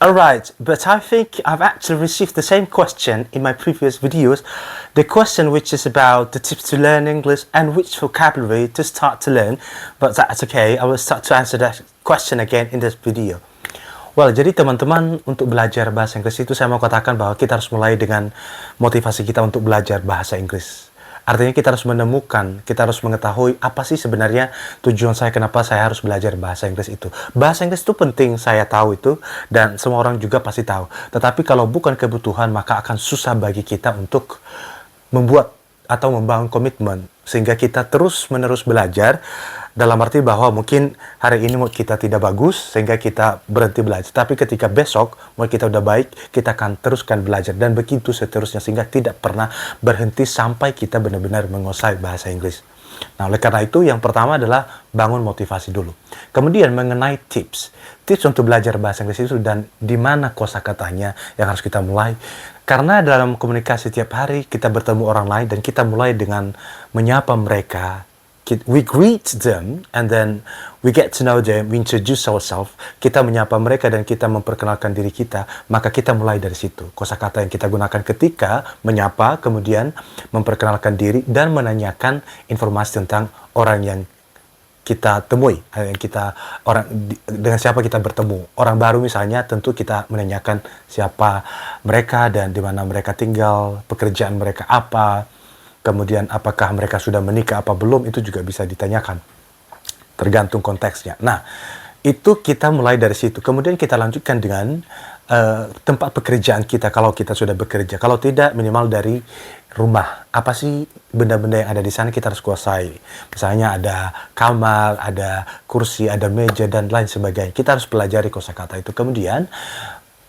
Alright, but I think I've actually received the same question in my previous videos. The question which is about the tips to learn English and which vocabulary to start to learn. But that's okay, I will start to answer that question again in this video. Well, jadi teman-teman, untuk belajar bahasa Inggris itu saya mau katakan bahwa kita harus mulai dengan motivasi kita untuk belajar bahasa Inggris. Artinya kita harus menemukan, kita harus mengetahui apa sih sebenarnya tujuan saya, kenapa saya harus belajar bahasa Inggris itu. Bahasa Inggris itu penting, saya tahu itu, dan semua orang juga pasti tahu. Tetapi kalau bukan kebutuhan, maka akan susah bagi kita untuk membuat atau membangun komitmen, sehingga kita terus-menerus belajar, dalam arti bahwa mungkin hari ini mood kita tidak bagus, sehingga kita berhenti belajar. Tapi ketika besok mood kita udah baik, kita akan teruskan belajar. Dan begitu seterusnya, sehingga tidak pernah berhenti sampai kita benar-benar menguasai bahasa Inggris. Nah, oleh karena itu, yang pertama adalah bangun motivasi dulu. Kemudian mengenai tips. Tips untuk belajar bahasa Inggris itu dan di mana kosakatanya yang harus kita mulai. Karena dalam komunikasi tiap hari, kita bertemu orang lain dan kita mulai dengan menyapa mereka. We greet them and then we get to know them, we introduce ourselves, kita menyapa mereka dan kita memperkenalkan diri kita, maka kita mulai dari situ. Kosakata yang kita gunakan ketika menyapa, kemudian memperkenalkan diri dan menanyakan informasi tentang orang yang kita temui, dengan siapa kita bertemu. Orang baru misalnya, tentu kita menanyakan siapa mereka dan di mana mereka tinggal, pekerjaan mereka apa, kemudian apakah mereka sudah menikah apa belum, itu juga bisa ditanyakan. Tergantung konteksnya. Nah, itu kita mulai dari situ. Kemudian kita lanjutkan dengan tempat pekerjaan kita kalau kita sudah bekerja. Kalau tidak, minimal dari rumah. Apa sih benda-benda yang ada di sana kita harus kuasai. Misalnya ada kamar, ada kursi, ada meja, dan lain sebagainya. Kita harus pelajari kosakata itu. Kemudian,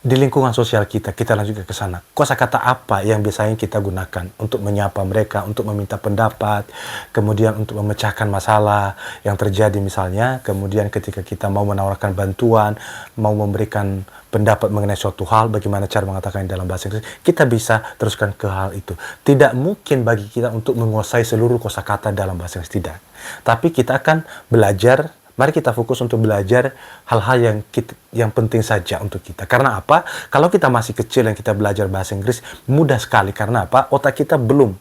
di lingkungan sosial kita lanjut ke sana. Kosakata apa yang biasanya kita gunakan untuk menyapa mereka, untuk meminta pendapat, kemudian untuk memecahkan masalah yang terjadi misalnya, kemudian ketika kita mau menawarkan bantuan, mau memberikan pendapat mengenai suatu hal, bagaimana cara mengatakan dalam bahasa Inggris, kita bisa teruskan ke hal itu. Tidak mungkin bagi kita untuk menguasai seluruh kosakata dalam bahasa Inggris, tidak. Tapi kita akan belajar. Mari kita fokus untuk belajar hal-hal yang penting saja untuk kita. Karena apa? Kalau kita masih kecil dan kita belajar bahasa Inggris, mudah sekali. Karena apa? Otak kita belum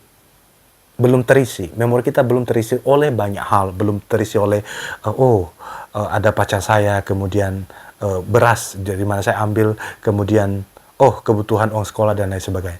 terisi. Memori kita belum terisi oleh banyak hal. Belum terisi oleh, ada pacar saya, kemudian beras dari mana saya ambil, kemudian, kebutuhan uang sekolah, dan lain sebagainya.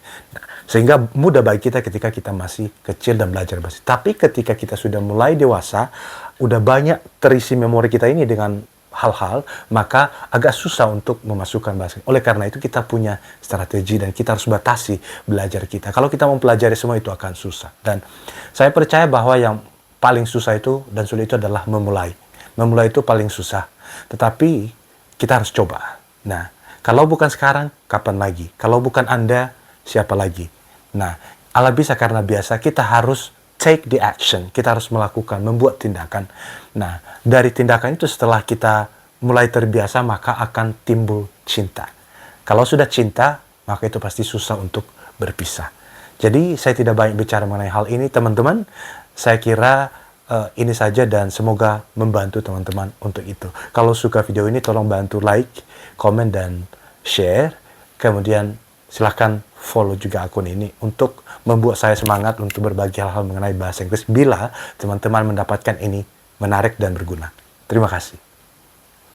Sehingga mudah bagi kita ketika kita masih kecil dan belajar bahasa. Tapi ketika kita sudah mulai dewasa, udah banyak terisi memori kita ini dengan hal-hal, maka agak susah untuk memasukkan bahasa. Oleh karena itu kita punya strategi dan kita harus batasi belajar kita. Kalau kita mempelajari semua itu akan susah. Dan saya percaya bahwa yang paling susah itu dan sulit itu adalah memulai. Memulai itu paling susah. Tetapi kita harus coba. Nah, kalau bukan sekarang, kapan lagi? Kalau bukan Anda, siapa lagi? Nah, ala bisa karena biasa, kita harus take the action. Kita harus melakukan, membuat tindakan. Nah, dari tindakan itu setelah kita mulai terbiasa, maka akan timbul cinta. Kalau sudah cinta, maka itu pasti susah untuk berpisah. Jadi, saya tidak banyak bicara mengenai hal ini, teman-teman. Saya kira ini saja dan semoga membantu teman-teman untuk itu. Kalau suka video ini, tolong bantu like, komen, dan share. Kemudian, silahkan follow juga akun ini untuk membuat saya semangat untuk berbagi hal-hal mengenai bahasa Inggris bila teman-teman mendapatkan ini menarik dan berguna. Terima kasih.